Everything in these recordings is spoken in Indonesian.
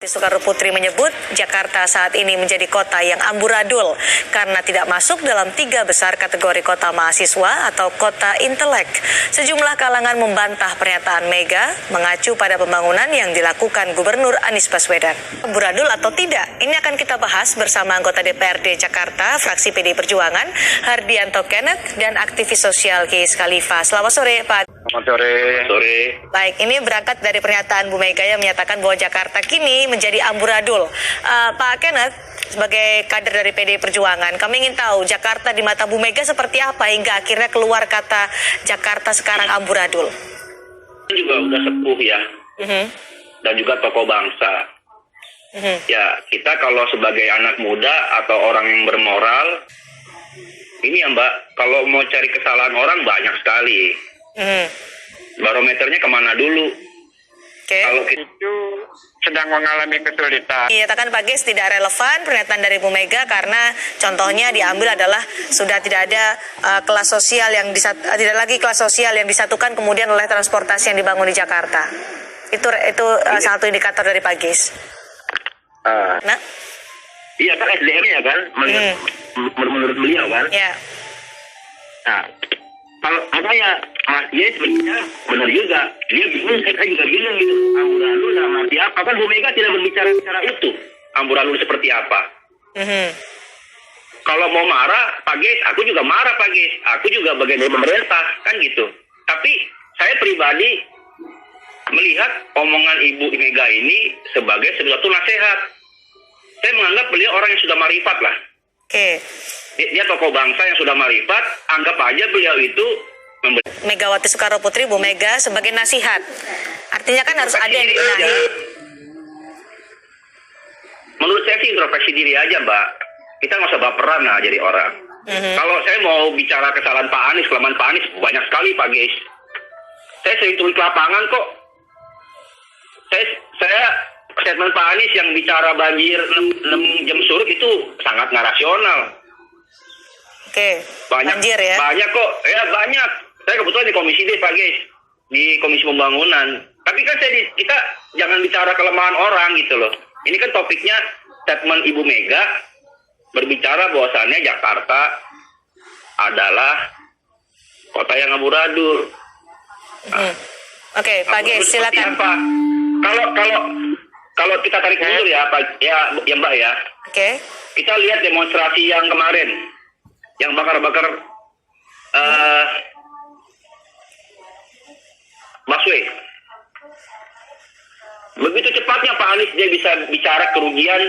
Soekarno Putri menyebut Jakarta saat ini menjadi kota yang amburadul karena tidak masuk dalam 3 besar kategori kota mahasiswa atau kota intelek. Sejumlah kalangan membantah pernyataan Mega mengacu pada pembangunan yang dilakukan Gubernur Anies Baswedan. Amburadul atau tidak? Ini akan kita bahas bersama anggota DPRD Jakarta, fraksi PDI Perjuangan, Hardianto Kenneth, dan aktivis sosial Kiai Khalifa. Selamat sore, Pak. Selamat sore. Baik, ini berangkat dari pernyataan Bu Mega yang menyatakan bahwa Jakarta kini menjadi amburadul. Pak Kenneth, sebagai kader dari PDI Perjuangan, kami ingin tahu Jakarta di mata Bu Mega seperti apa hingga akhirnya keluar kata Jakarta sekarang amburadul. Juga udah sepuh ya, dan juga tokoh bangsa. Ya, kita kalau sebagai anak muda atau orang yang bermoral, ini ya Mbak, kalau mau cari kesalahan orang banyak sekali. Barometernya kemana dulu? Kalau itu sedang mengalami kesulitan. Dinyatakan Pak Ges tidak relevan pernyataan dari Bu Mega karena contohnya diambil adalah sudah tidak ada kelas sosial yang tidak lagi kelas sosial yang disatukan kemudian oleh transportasi yang dibangun di Jakarta. Itu satu indikator dari Pak Ges. Nah, iya kan SDM-nya kan, menurut beliau kan. Ya. Nah, kalau Mas Ye sebenarnya benar juga. Dia bingung, saya juga bingung gitu. Amburadul dalam arti apa? Kan Bu Mega tidak berbicara secara utuh. Amburadul seperti apa? Kalau mau marah, Pak Ges, aku juga marah Pak Ges. Aku juga bagian dari pemerintah, kan gitu. Tapi saya pribadi melihat omongan Ibu Mega ini sebagai sesuatu nasihat. Saya menganggap beliau orang yang sudah marifat lah. Dia tokoh bangsa yang sudah marifat, anggap aja beliau itu Megawati Soekarno Putri, Bu Mega sebagai nasihat. Artinya kan harus ada yang dibenahi. Menurut saya sih introspeksi diri aja Mbak. Kita nggak usah baperan lah jadi orang. Kalau saya mau bicara kesalahan Pak Anies, kelemahan Pak Anies, banyak sekali Pak Ges. Saya sering turun ke lapangan kok. Saya statement Pak Anies yang bicara banjir 6 jam surut itu sangat nggak rasional. Banjir ya? Banyak kok, ya banyak. Saya kebetulan di Komisi D Pak Ges, di Komisi Pembangunan. Tapi kan kita jangan bicara kelemahan orang gitu loh. Ini kan topiknya statement Ibu Mega berbicara bahwasannya Jakarta adalah kota yang amburadul. Pak Ges, silakan. Kalau kita tarik mundur ya Pak, ya Mbak ya. Kita lihat demonstrasi yang kemarin, yang bakar-bakar busway. Begitu cepatnya Pak Anies dia bisa bicara kerugian,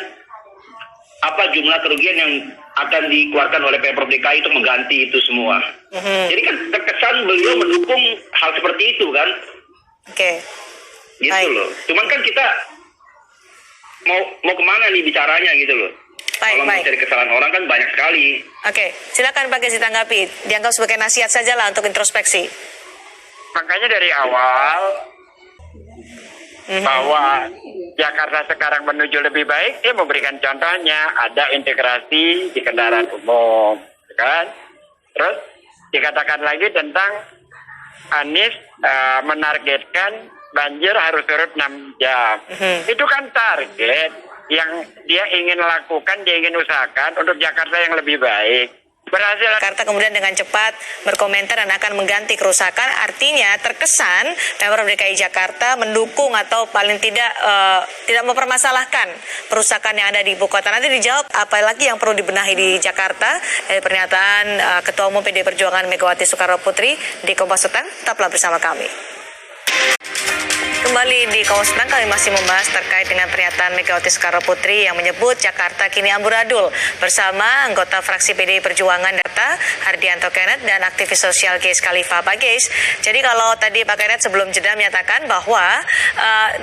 apa jumlah kerugian yang akan dikeluarkan oleh Pemprov DKI untuk mengganti itu semua. Jadi kan terkesan beliau mendukung hal seperti itu kan. Gitu loh. Cuman kan kita mau kemana nih bicaranya gitu loh. Kalau mau cari kesalahan orang kan banyak sekali. Silakan Pak Ges ditanggapi. Dianggap sebagai nasihat saja lah untuk introspeksi. Makanya dari awal bahwa Jakarta sekarang menuju lebih baik, dia memberikan contohnya ada integrasi di kendaraan umum, kan? Terus dikatakan lagi tentang Anies menargetkan banjir harus surut 6 jam. Itu kan target yang dia ingin lakukan, dia ingin usahakan untuk Jakarta yang lebih baik. Berhasil. Jakarta kemudian dengan cepat berkomentar dan akan mengganti kerusakan. Artinya terkesan Pemprov DKI Jakarta mendukung atau paling tidak mempermasalahkan perusakan yang ada di ibu kota. Nanti dijawab apa lagi yang perlu dibenahi di Jakarta dari pernyataan Ketua Umum PDI Perjuangan Megawati Soekarno Putri di Kompas Petang. Tetaplah bersama kami. Kembali di Kompas Petang, kami masih membahas terkait dengan pernyataan Megawati Soekarno Putri yang menyebut Jakarta kini amburadul bersama anggota fraksi PDI Perjuangan Data, Hardianto Kenneth, dan aktivis sosial Kiai Khalifa. Pak Ges, jadi kalau tadi Pak Kenneth sebelum jeda menyatakan bahwa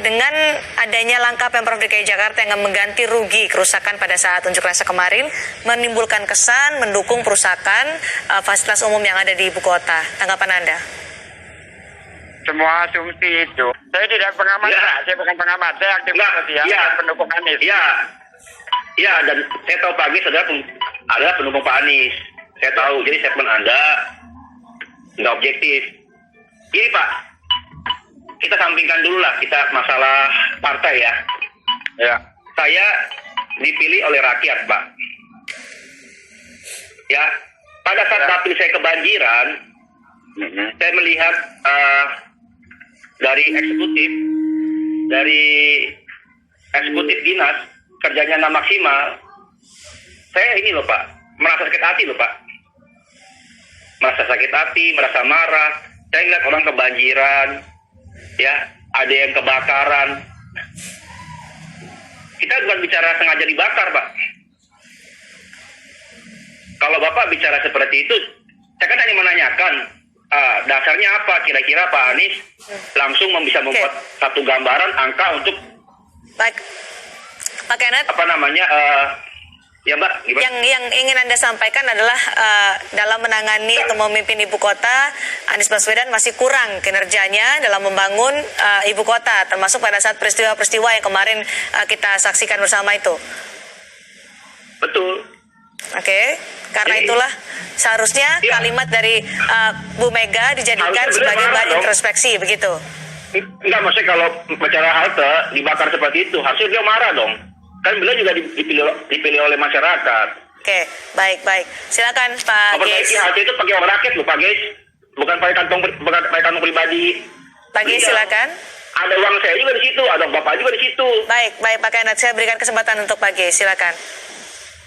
dengan adanya langkah Pemprov DKI Jakarta yang mengganti rugi kerusakan pada saat unjuk rasa kemarin menimbulkan kesan mendukung perusakan fasilitas umum yang ada di ibu kota. Tanggapan Anda? Semua asumsi itu. Saya tidak pengamat, saya bukan pengamat, saya aktivis sosial dan pendukung Anies. Ya, dan saya tahu Pak Anies adalah pendukung Pak Anies. Saya tahu, jadi statement Anda nggak objektif. Ini Pak, kita sampingkan dulu lah kita masalah partai ya. Ya. Saya dipilih oleh rakyat, Pak. Ya, pada saat dapil saya kebanjiran, saya melihat dari eksekutif dinas kerjanya nggak maksimal. Saya ini loh Pak, merasa sakit hati loh Pak. Merasa sakit hati, merasa marah. Saya lihat orang kebanjiran, ya, ada yang kebakaran. Kita bukan bicara sengaja dibakar, Pak. Kalau Bapak bicara seperti itu, saya kan hanya menanyakan, dasarnya apa? Kira-kira Pak Anies langsung bisa membuat satu gambaran angka untuk Baik, Pak Kenneth. Apa namanya? Ya Mbak, gimana? Yang ingin Anda sampaikan adalah dalam menangani atau memimpin ibu kota, Anies Baswedan masih kurang kinerjanya dalam membangun ibu kota, termasuk pada saat peristiwa-peristiwa yang kemarin kita saksikan bersama itu. Betul. Oke, karena itulah seharusnya kalimat dari Bu Mega dijadikan sebagai bahan introspeksi, begitu. Enggak, maksudnya kalau bicara halte dibakar seperti itu, harusnya dia marah dong. Kan beliau juga dipilih oleh masyarakat. Oke, baik. Silakan Pak Geis. Memperbaiki halte itu pakai uang rakyat loh Pak Geis, bukan pakai kantong pribadi. Pak Geis, silakan. Ada uang saya juga di situ, ada Bapak juga di situ. Baik Pak Kenneth, saya berikan kesempatan untuk Pak Geis, silakan.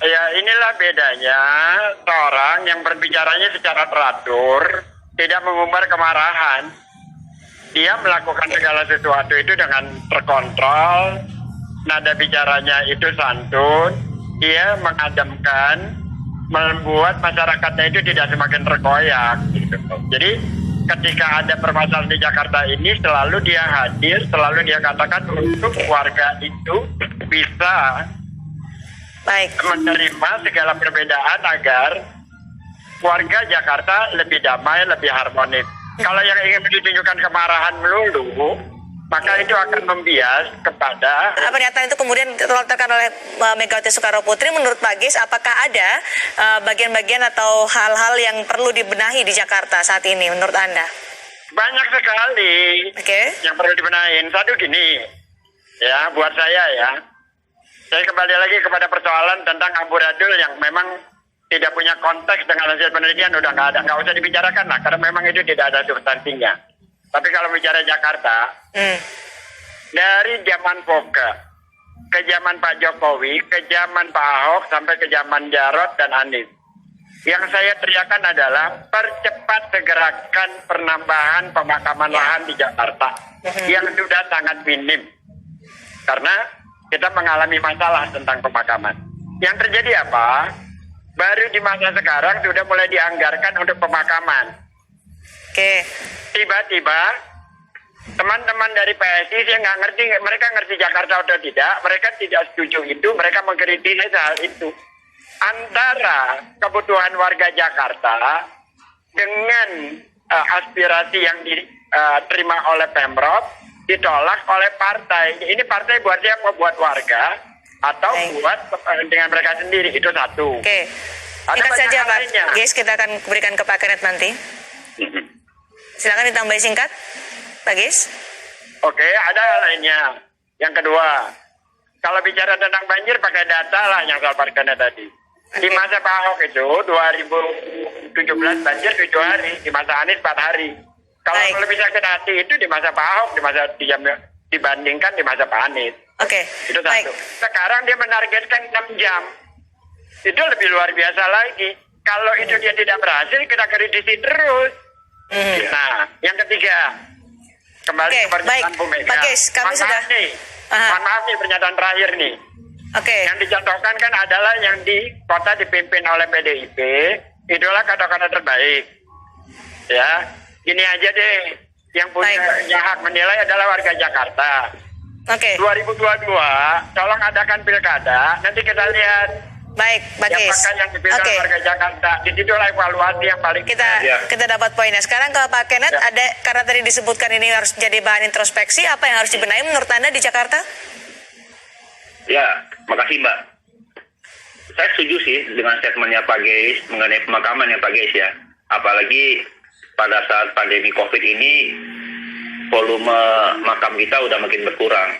Ya, inilah bedanya seorang yang berbicaranya secara teratur, tidak mengumbar kemarahan. Dia melakukan segala sesuatu itu dengan terkontrol, nada bicaranya itu santun, dia mengademkan, membuat masyarakatnya itu tidak semakin terkoyak. Gitu. Jadi ketika ada permasalahan di Jakarta ini, selalu dia hadir, selalu dia katakan untuk warga itu bisa menerima segala perbedaan agar warga Jakarta lebih damai, lebih harmonis. Kalau yang ingin ditunjukkan kemarahan melulu, maka itu akan membias kepada... Pernyataan itu kemudian dilontarkan oleh Megawati Soekarno Putri. Menurut Pak Geis, apakah ada bagian-bagian atau hal-hal yang perlu dibenahi di Jakarta saat ini menurut Anda? Banyak sekali yang perlu dibenahi. Satu gini, ya buat saya kembali lagi kepada persoalan tentang amburadul yang memang tidak punya konteks dengan hasil penelitian, udah nggak usah dibicarakan lah, karena memang itu tidak ada substansinya. Tapi kalau bicara Jakarta, dari zaman Foke, ke zaman Pak Jokowi, ke zaman Pak Ahok, sampai ke zaman Jarot dan Anies, yang saya teriakan adalah percepat segerakan penambahan pemakaman lahan di Jakarta, yang sudah sangat minim. Karena kita mengalami masalah tentang pemakaman. Yang terjadi apa? Baru di masa sekarang sudah mulai dianggarkan untuk pemakaman. Tiba-tiba teman-teman dari PSI, saya nggak ngerti, mereka ngerti Jakarta atau tidak, mereka tidak setuju itu, mereka mengkritisi hal itu. Antara kebutuhan warga Jakarta dengan aspirasi yang diterima oleh Pemprov ditolak oleh partai. Ini partai buat siapa? Buat warga atau buat dengan mereka sendiri, itu satu. Singkat saja Pak Geis, kita akan berikan ke Pak Kenneth nanti. Silakan ditambahi singkat, Pak Geis. Oke, ada lainnya. Yang kedua, kalau bicara tentang banjir pakai data lah yang soal Pak Kenneth tadi. Di masa Pak Ahok itu 2017 banjir 7 hari, di masa Anies 4 hari. Kalau lebih sakit hati itu di masa Pak Ahok, dibandingkan di masa Pak Anies. Itu satu. Sekarang dia menargetkan 6 jam. Itu lebih luar biasa lagi. Kalau itu dia tidak berhasil, kita kritisi terus. Nah, yang ketiga, kembali ke pernyataan Bu Mega. Pak Geis, kami sudah... Maaf nih, pernyataan terakhir nih. Yang dicontohkan kan adalah yang di kota dipimpin oleh PDIP, itulah kata-kata terbaik. Ya, gini aja deh, yang punya hak menilai adalah warga Jakarta. 2022, tolong adakan pilkada, nanti kita lihat. Pak Geis. Yang dipilih warga Jakarta, di situlah evaluasi yang paling kita dapat poinnya. Sekarang ke Pak Kenneth, ada karena tadi disebutkan ini harus jadi bahan introspeksi, apa yang harus dibenahi menurut Anda di Jakarta? Ya, makasih Mbak. Saya setuju sih dengan statementnya Pak Geis mengenai pemakaman ya Pak Geis ya. Apalagi pada saat pandemi COVID ini, volume makam kita udah makin berkurang.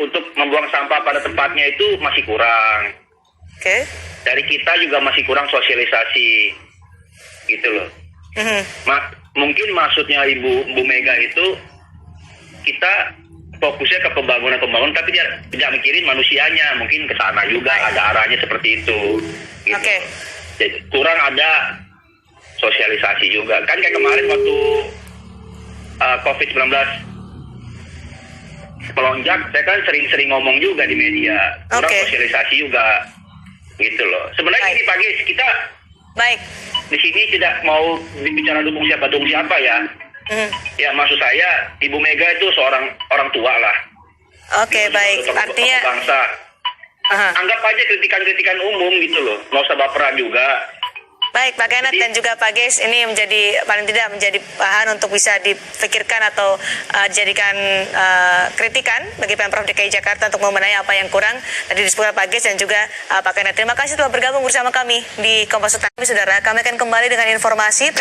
untuk membuang sampah pada tempatnya itu masih kurang. Oke. Dari kita juga masih kurang sosialisasi, gitu loh. Mungkin maksudnya Ibu Mega itu kita fokusnya ke pembangunan, tapi tidak mikirin manusianya. Mungkin ke sana juga ada arahnya seperti itu. Gitu. Oke. Jadi, kurang ada sosialisasi juga. Kan kayak kemarin waktu COVID-19 melonjak, saya kan sering-sering ngomong juga di media. Kurang sosialisasi juga. Gitu loh. Sebenarnya ini pagi kita di sini tidak mau bicara dukung siapa ya. Ya maksud saya Ibu Mega itu orang tua lah. Oke, baik. Artinya bangsa. Anggap aja kritikan-kritikan umum gitu loh. Nggak usah baperan juga. Baik, Pak Kenneth dan juga Pak Geis, ini paling tidak menjadi bahan untuk bisa dipikirkan atau dijadikan kritikan bagi Pemprov DKI Jakarta untuk membenahi apa yang kurang. Tadi disebutkan Pak Geis dan juga Pak Kenneth. Terima kasih telah bergabung bersama kami di Kompas Utama, saudara. Kami akan kembali dengan informasi.